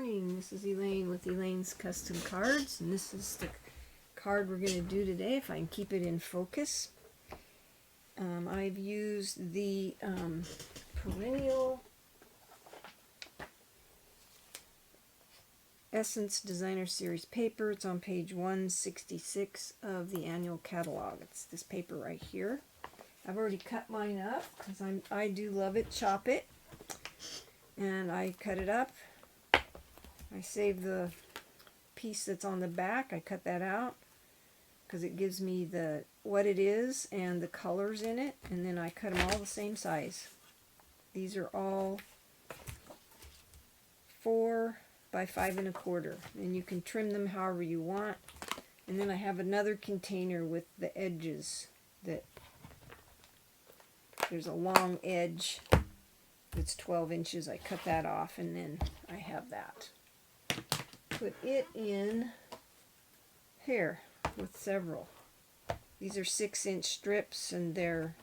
morning. This is Elaine with Elaine's Custom Cards, and this is the card we're going to do today, if I can keep it in focus. I've used the Perennial Essence Designer Series paper. It's on page 166 of the annual catalog. It's this paper right here. I've already cut mine up because I do love it. Chop it, and I cut it up. I save the piece that's on the back. I cut that out because it gives me what it is and the colors in it, and then I cut them all the same size. These are all 4 by 5 1/4, and you can trim them however you want. And then I have another container with the edges that there's a long edge that's 12 inches. I cut that off, and then I have that. Put it in here with several. These are 6-inch strips, and they're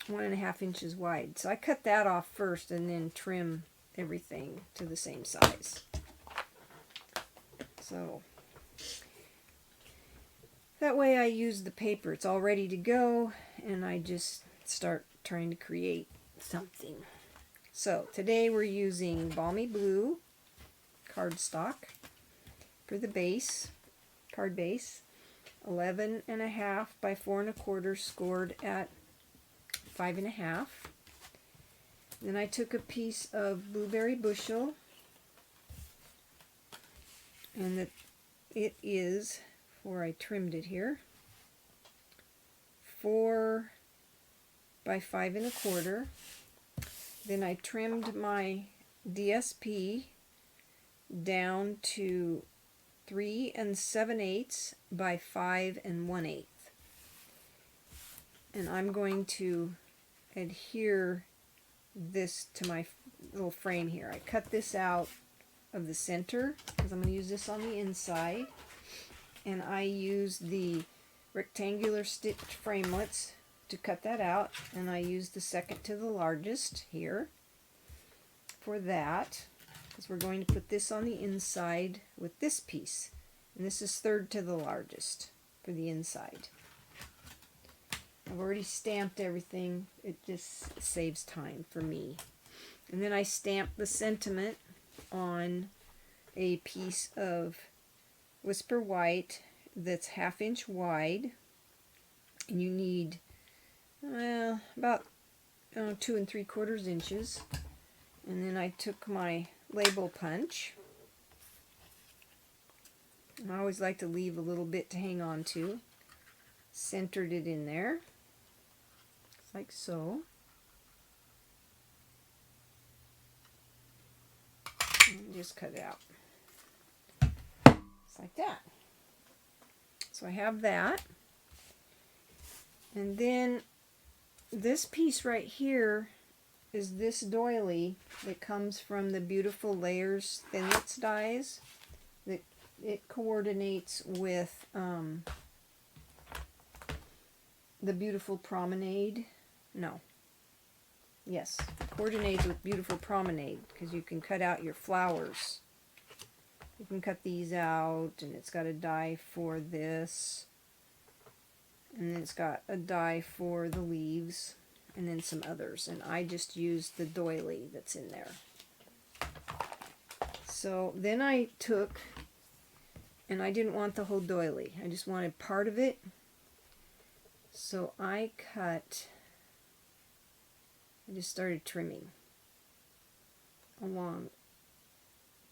1.5 inches wide. So I cut that off first and then trim everything to the same size. So that way I use the paper. It's all ready to go, and I just start trying to create something. So today we're using Balmy Blue cardstock for the base, card base, 11.5 by 4 1/4, scored at 5.5. Then I took a piece of Blueberry Bushel, and it is, before I trimmed it here, 4 by 5 1/4. Then I trimmed my DSP down to 3 7/8 by 5 1/8. And I'm going to adhere this to my little frame here. I cut this out of the center because I'm going to use this on the inside. And I use the rectangular stitch framelits to cut that out, and I use the second to the largest here for that, because we're going to put this on the inside with this piece, and this is third to the largest for the inside. I've already stamped everything. It just saves time for me. And then I stamp the sentiment on a piece of Whisper White that's 1/2 inch wide, and you need about 2 3/4 inches. And then I took my label punch. I always like to leave a little bit to hang on to. Centered it in there, like so. And just cut it out. Just like that. So I have that. And then this piece right here is this doily that comes from the Beautiful Layers Thinlits dies. That it coordinates with the Beautiful Promenade. No. Yes, it coordinates with Beautiful Promenade because you can cut out your flowers. You can cut these out, and it's got a die for this. And then it's got a die for the leaves, and then some others. And I just used the doily that's in there. So then I took, and I didn't want the whole doily. I just wanted part of it. So I just started trimming along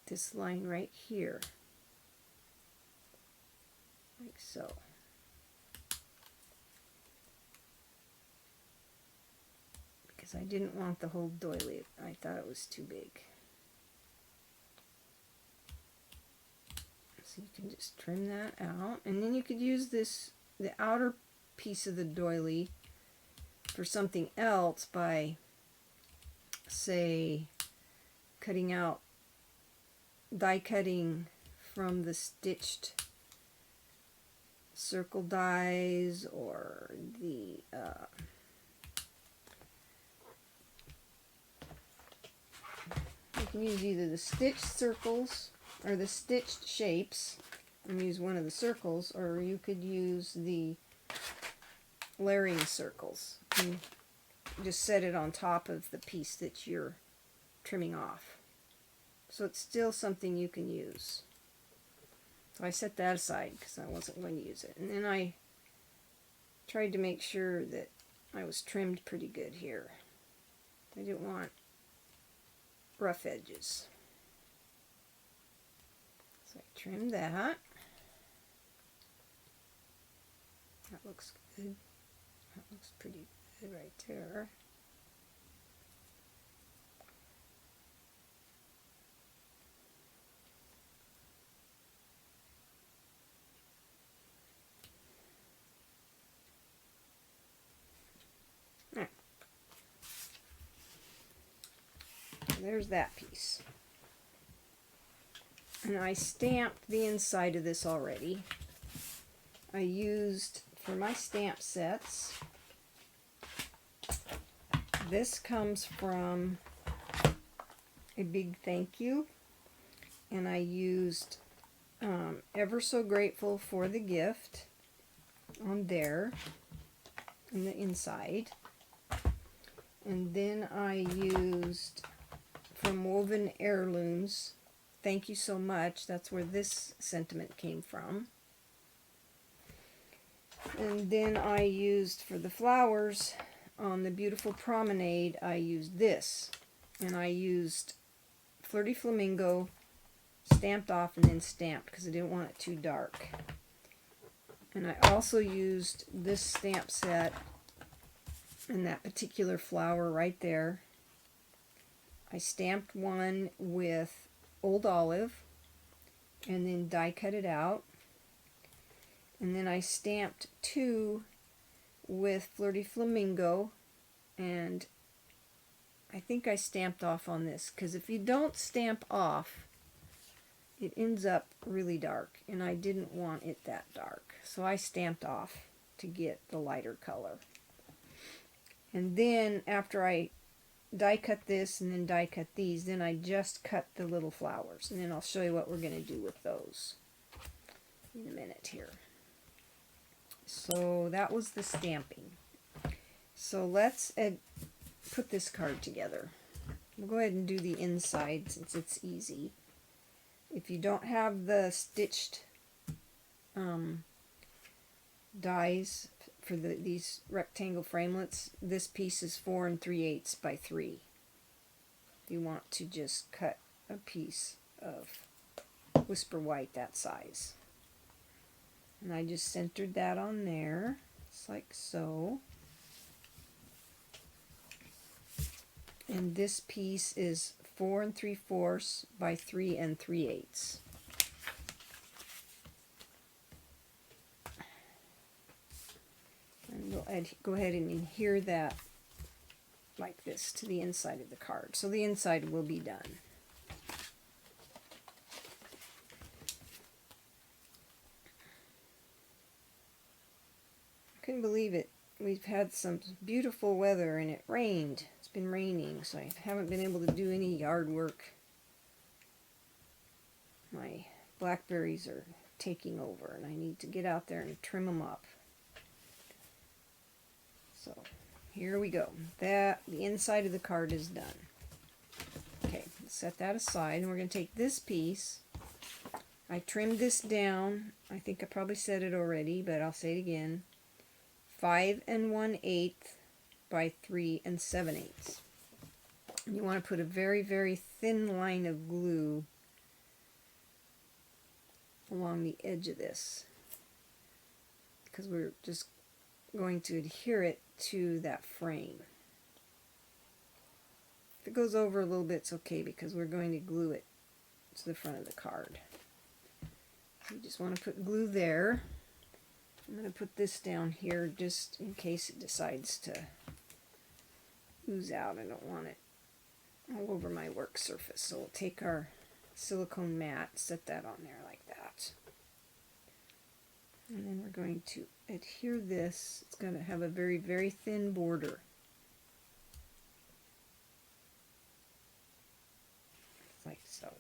this line right here. Like so. I didn't want the whole doily. I thought it was too big. So you can just trim that out. And then you could use the outer piece of the doily for something else by, say, cutting out, die cutting from the stitched circle dies, or the can use either the stitched circles or the stitched shapes and use one of the circles, or you could use the layering circles and just set it on top of the piece that you're trimming off. So it's still something you can use. So I set that aside because I wasn't going to use it. And then I tried to make sure that I was trimmed pretty good here. I didn't want rough edges. So I trimmed that. That looks good. That looks pretty good right there. There's that piece. And I stamped the inside of this already. I used, for my stamp sets, this comes from a big thank you, and I used Ever So Grateful for the Gift on there, in the inside. And then I used from Woven Heirlooms, Thank You So Much. That's where this sentiment came from. And then I used, for the flowers, on the Beautiful Promenade, I used this. And I used Flirty Flamingo, stamped off and then stamped because I didn't want it too dark. And I also used this stamp set and that particular flower right there. I stamped one with Old Olive and then die cut it out. And then I stamped two with Flirty Flamingo, and I think I stamped off on this because if you don't stamp off, it ends up really dark, and I didn't want it that dark. So I stamped off to get the lighter color. And then after I die cut this and then die cut these, then I just cut the little flowers, and then I'll show you what we're going to do with those in a minute here. So that was the stamping. So let's put this card together. We'll go ahead and do the inside since it's easy. If you don't have the stitched dies for these rectangle framelits, this piece is 4 3/8 by 3. If you want to just cut a piece of Whisper White that size. And I just centered that on there, just like so. And this piece is 4 3/4 by 3 3/8. And we'll go ahead and adhere that like this to the inside of the card. So the inside will be done. I couldn't believe it. We've had some beautiful weather and it rained. It's been raining, so I haven't been able to do any yard work. My blackberries are taking over and I need to get out there and trim them up. So here we go. The inside of the card is done. Okay, set that aside, and we're going to take this piece. I trimmed this down. I think I probably said it already, but I'll say it again. 5 1/8 by 3 7/8. And you want to put a very, very thin line of glue along the edge of this, because we're just going to adhere it to that frame. If it goes over a little bit, it's okay because we're going to glue it to the front of the card. So you just want to put glue there. I'm going to put this down here just in case it decides to ooze out. I don't want it all over my work surface. So we'll take our silicone mat, set that on there like that. And then we're going to adhere this. It's going to have a very, very thin border. like so.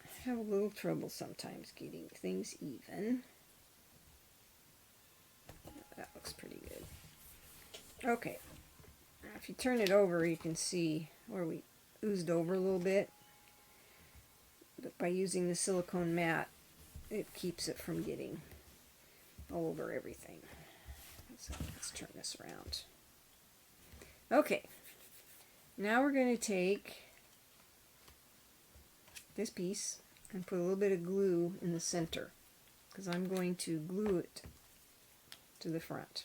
I have a little trouble sometimes getting things even. That looks pretty good. Okay, now if you turn it over, you can see where we oozed over a little bit. But by using the silicone mat, it keeps it from getting all over everything. So let's turn this around. Okay, now we're going to take this piece and put a little bit of glue in the center, because I'm going to glue it to the front.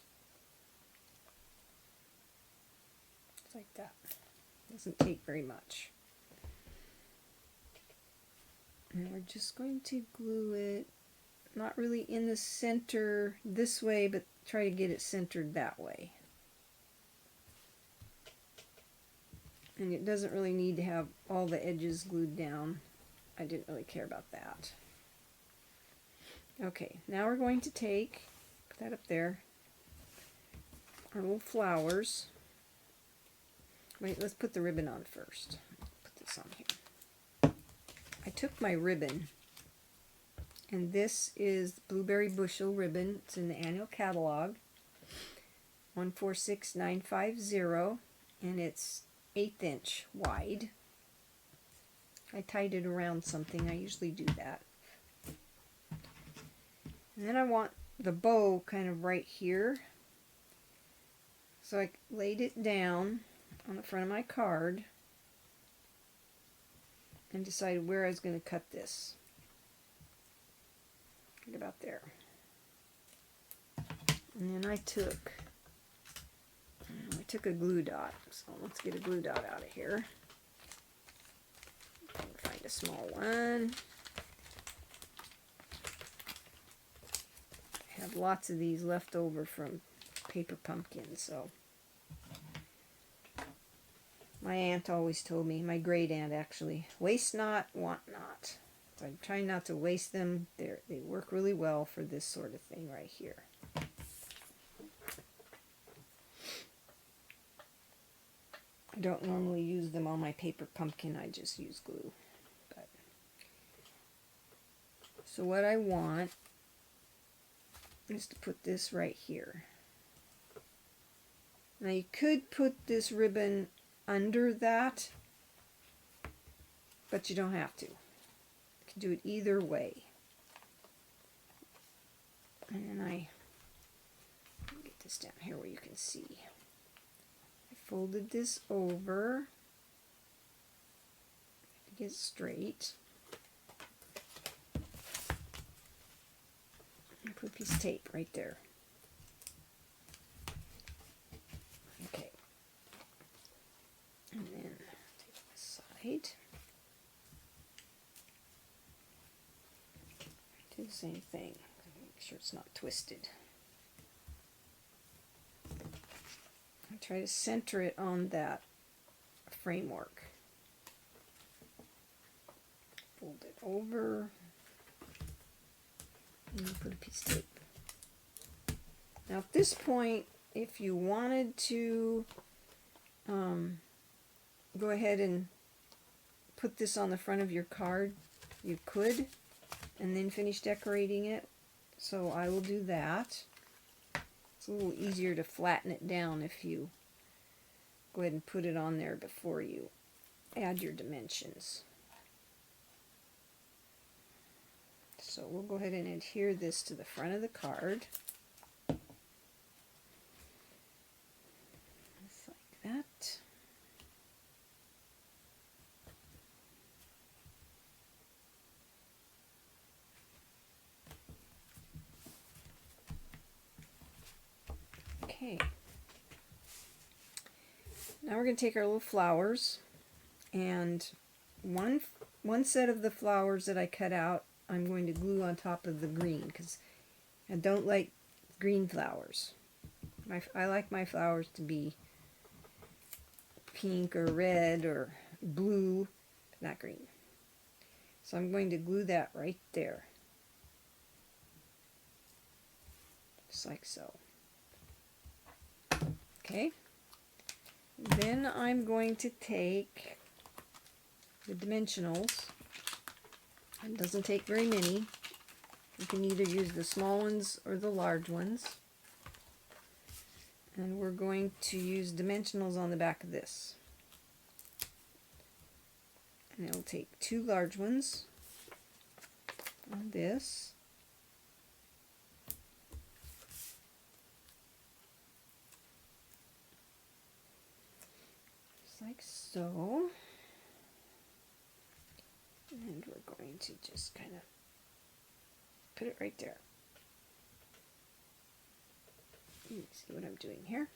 Just like that. Doesn't take very much. And we're just going to glue it, not really in the center this way, but try to get it centered that way. And it doesn't really need to have all the edges glued down. I didn't really care about that. Okay, now we're going to take, put that up there, our little flowers. Wait, let's put the ribbon on first. Put this on here. I took my ribbon, and this is the Blueberry Bushel ribbon. It's in the annual catalog, 146950, and it's 1/8 inch wide. I tied it around something. I usually do that. And then I want the bow kind of right here. So I laid it down on the front of my card and decided where I was going to cut this. Right about there. And then I took a glue dot. So let's get a glue dot out of here. Find a small one. I have lots of these left over from paper pumpkins, so my aunt always told me, my great aunt actually, waste not, want not. So I'm trying not to waste them. They work really well for this sort of thing right here. I don't normally use them on my paper pumpkin, I just use glue. But so what I want is to put this right here. Now you could put this ribbon under that, but you don't have to. You can do it either way. And then I get this down here where you can see. I folded this over to get it straight. I put a piece of tape right there. Okay. And then take this side. Do the same thing. Make sure it's not twisted. I try to center it on that framework. Fold it over. And put a piece of tape. Now at this point, if you wanted to go ahead and put this on the front of your card, you could, and then finish decorating it. So I will do that. It's a little easier to flatten it down if you go ahead and put it on there before you add your dimensions. So we'll go ahead and adhere this to the front of the card. Just like that. Okay. Now we're going to take our little flowers, and one set of the flowers that I cut out I'm going to glue on top of the green, because I don't like green flowers. I like my flowers to be pink or red or blue, not green. So I'm going to glue that right there. Just like so. Okay. Then I'm going to take the dimensionals. It doesn't take very many. You can either use the small ones or the large ones. And we're going to use dimensionals on the back of this. And it'll take 2 large ones on this. Just like so. And we're going to just kind of put it right there. You can see what I'm doing here.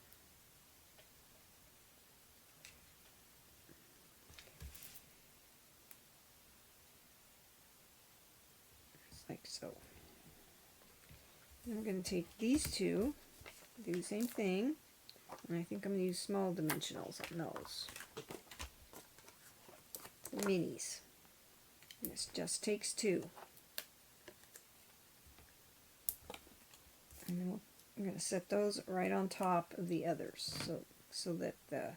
Just like so. Then we're going to take these two, do the same thing, and I think I'm going to use small dimensionals on those. The minis. And this just takes 2. And then I'm going to set those right on top of the others, so that the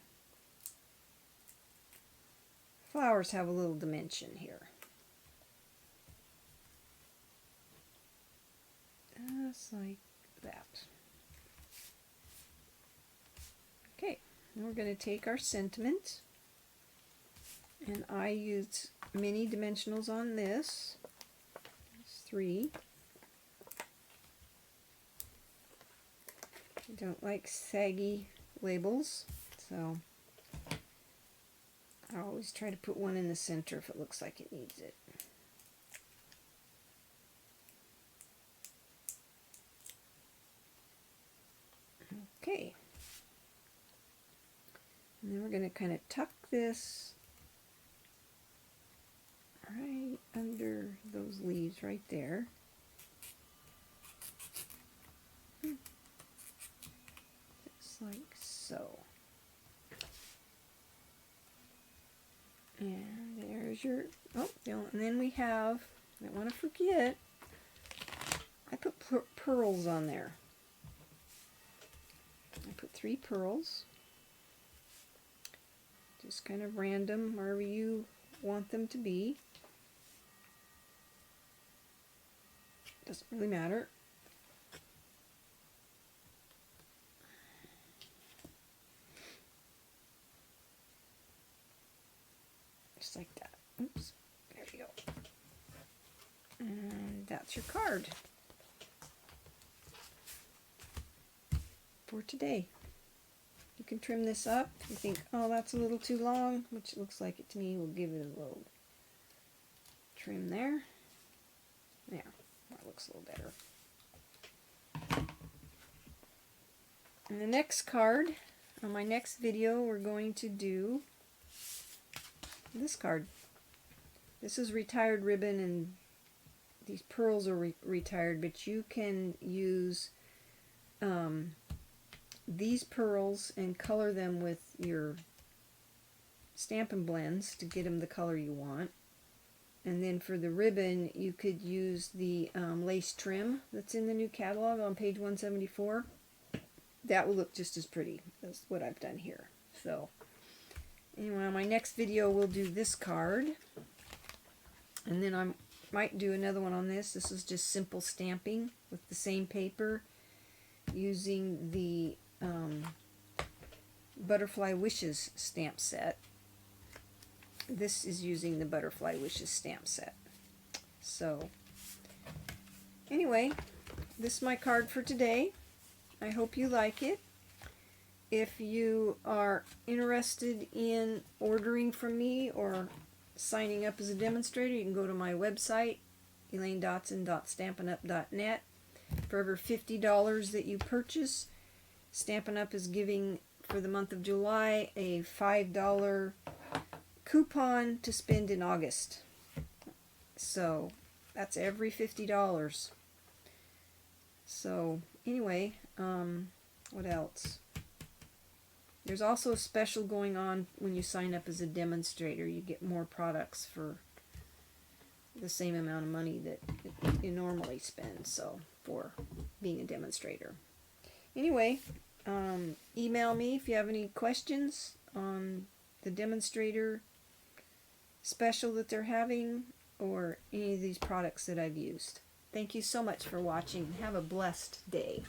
flowers have a little dimension here. Just like that. Okay, and we're going to take our sentiment, and I used mini dimensionals on this. There's 3. I don't like saggy labels, so I always try to put one in the center if it looks like it needs it. Okay. And then we're going to kind of tuck this right under those leaves right there. Just like so. And there's your, oh, and then we have, I don't want to forget, I put pearls on there. I put 3 pearls. Just kind of random, wherever you want them to be. Doesn't really matter. Just like that. Oops. There you go. And that's your card for today. You can trim this up if you think, oh, that's a little too long, which looks like it to me. We'll give it a little trim there. There, that looks a little better. And the next card, on my next video, we're going to do this card. This is retired ribbon, and these pearls are retired, but you can use these pearls and color them with your Stampin' blends to get them the color you want. And then for the ribbon, you could use the lace trim that's in the new catalog on page 174. That will look just as pretty as what I've done here. So anyway, on my next video we'll do this card, and then I might do another one on this. This is just simple stamping with the same paper using the Butterfly Wishes stamp set. This is using the Butterfly Wishes stamp set. So anyway, this is my card for today. I hope you like it. If you are interested in ordering from me or signing up as a demonstrator, you can go to my website, elainedotson.stampinup.net. For every $50 that you purchase, Stampin' Up! Is giving, for the month of July, a $5 coupon to spend in August. So that's every $50. So anyway, what else? There's also a special going on when you sign up as a demonstrator. You get more products for the same amount of money that you normally spend, so, for being a demonstrator. Anyway, email me if you have any questions, on the Demonstrator special that they're having, or any of these products that I've used. Thank you so much for watching. Have a blessed day.